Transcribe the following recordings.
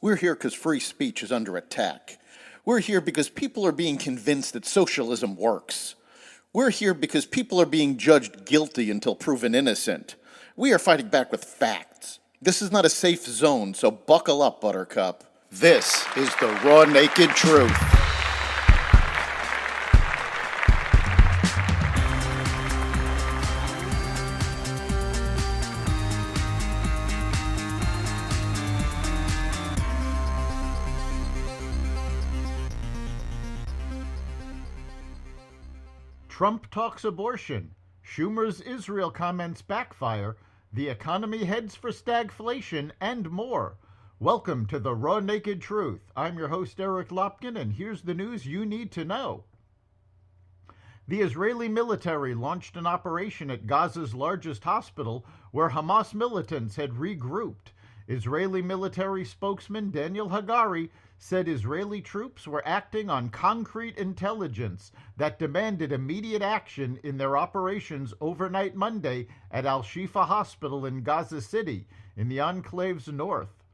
We're here because free speech is under attack. We're here because people are being convinced that socialism works. We're here because people are being judged guilty until proven innocent. We are fighting back with facts. This is not a safe zone, so buckle up, Buttercup. This is the raw, naked truth. Trump talks abortion. Schumer's Israel comments backfire. The economy heads for stagflation and more. Welcome to the Raw Naked Truth. I'm your host, Eric Lopkin, and here's the news you need to know. The Israeli military launched an operation at Gaza's largest hospital where Hamas militants had regrouped. Israeli military spokesman Daniel Hagari said Israeli troops were acting on concrete intelligence that demanded immediate action in their operations overnight Monday at Al-Shifa Hospital in Gaza City, in the enclave's north.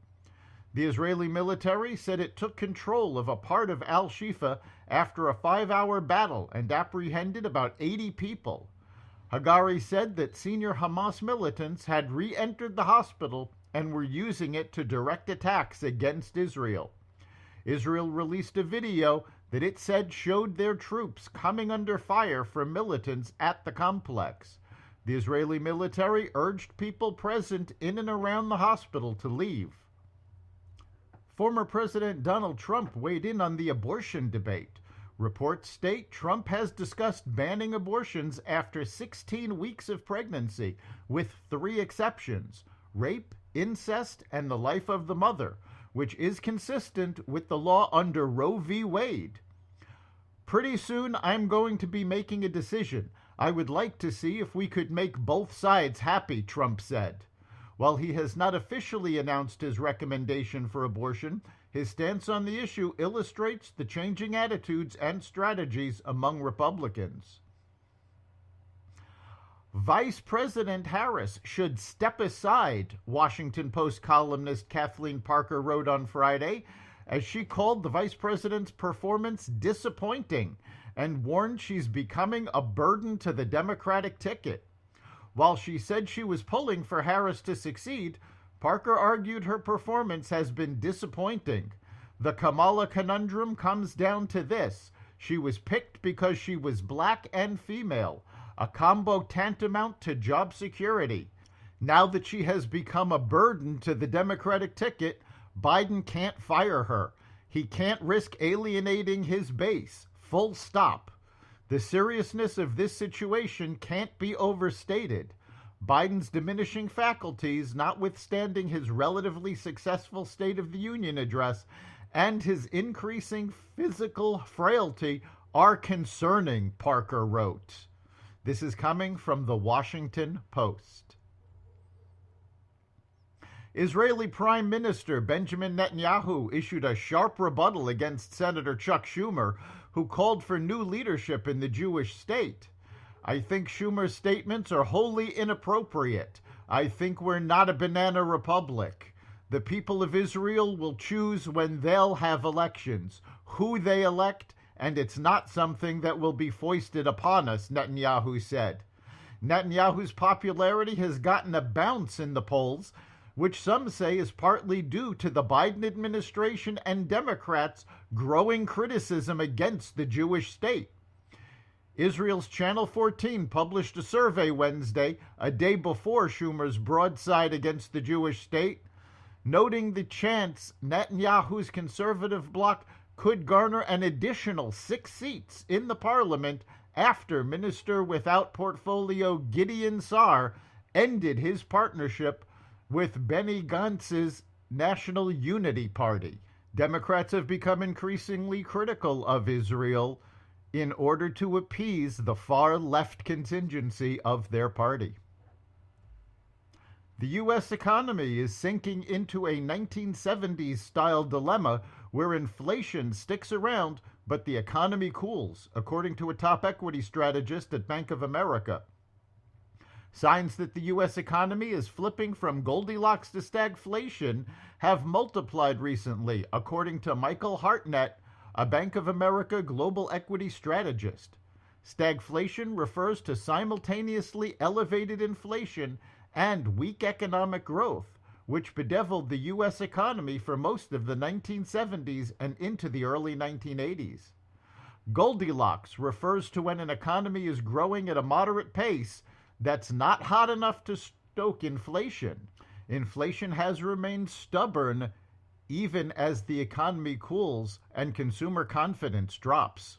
The Israeli military said it took control of a part of Al-Shifa after a 5-hour battle and apprehended about 80 people. Hagari said that senior Hamas militants had re-entered the hospital and were using it to direct attacks against Israel. Israel released a video that it said showed their troops coming under fire from militants at the complex. The Israeli military urged people present in and around the hospital to leave. Former President Donald Trump weighed in on the abortion debate. Reports state Trump has discussed banning abortions after 16 weeks of pregnancy, with 3 exceptions: rape, incest, and the life of the mother, which is consistent with the law under Roe v. Wade. Pretty soon I'm going to be making a decision. I would like to see if we could make both sides happy, Trump said. While he has not officially announced his recommendation for abortion, his stance on the issue illustrates the changing attitudes and strategies among Republicans. Vice President Harris should step aside, Washington Post columnist Kathleen Parker wrote on Friday, as she called the vice president's performance disappointing and warned she's becoming a burden to the Democratic ticket. While she said she was pulling for Harris to succeed, Parker argued her performance has been disappointing. The Kamala conundrum comes down to this: she was picked because she was black and female, a combo tantamount to job security. Now that she has become a burden to the Democratic ticket, Biden can't fire her. He can't risk alienating his base. Full stop. The seriousness of this situation can't be overstated. Biden's diminishing faculties, notwithstanding his relatively successful State of the Union address, and his increasing physical frailty are concerning, Parker wrote. This is coming from the Washington Post. Israeli Prime Minister Benjamin Netanyahu issued a sharp rebuttal against Senator Chuck Schumer, who called for new leadership in the Jewish state. I think Schumer's statements are wholly inappropriate. I think we're not a banana republic. The people of Israel will choose when they'll have elections, who they elect, and it's not something that will be foisted upon us, Netanyahu said. Netanyahu's popularity has gotten a bounce in the polls, which some say is partly due to the Biden administration and Democrats' growing criticism against the Jewish state. Israel's Channel 14 published a survey Wednesday, a day before Schumer's broadside against the Jewish state, noting the chance Netanyahu's conservative bloc could garner an additional 6 seats in the parliament after Minister without portfolio Gideon Sa'ar ended his partnership with Benny Gantz's National Unity Party. Democrats have become increasingly critical of Israel in order to appease the far left contingency of their party. The U.S. economy is sinking into a 1970s-style dilemma where inflation sticks around but the economy cools, according to a top equity strategist at Bank of America. Signs that the U.S. economy is flipping from Goldilocks to stagflation have multiplied recently, according to Michael Hartnett, a Bank of America global equity strategist. Stagflation refers to simultaneously elevated inflation and weak economic growth, which bedeviled the U.S. economy for most of the 1970s and into the early 1980s. Goldilocks refers to when an economy is growing at a moderate pace that's not hot enough to stoke inflation. Inflation has remained stubborn even as the economy cools and consumer confidence drops.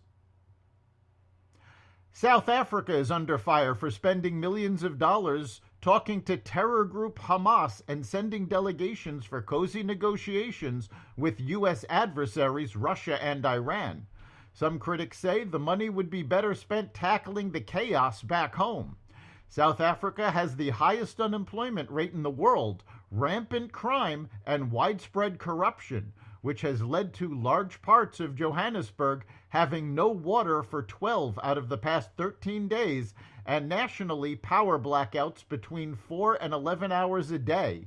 South Africa is under fire for spending millions of dollars talking to terror group Hamas and sending delegations for cozy negotiations with U.S. adversaries Russia and Iran. Some critics say the money would be better spent tackling the chaos back home. South Africa has the highest unemployment rate in the world, rampant crime, and widespread corruption, which has led to large parts of Johannesburg having no water for 12 out of the past 13 days, and nationally power blackouts between 4 and 11 hours a day.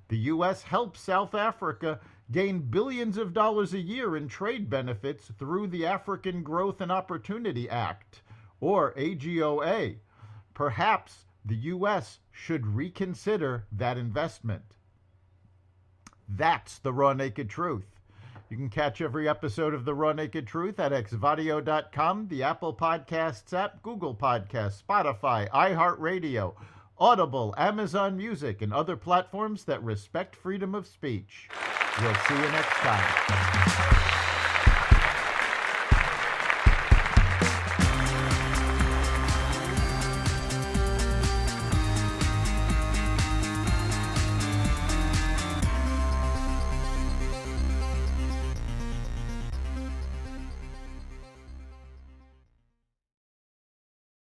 The U.S. helps South Africa gain billions of dollars a year in trade benefits through the African Growth and Opportunity Act, or AGOA. Perhaps the U.S. should reconsider that investment. That's the Raw Naked Truth. You can catch every episode of The Raw Naked Truth at xvadio.com, the Apple Podcasts app, Google Podcasts, Spotify, iHeartRadio, Audible, Amazon Music, and other platforms that respect freedom of speech. We'll see you next time.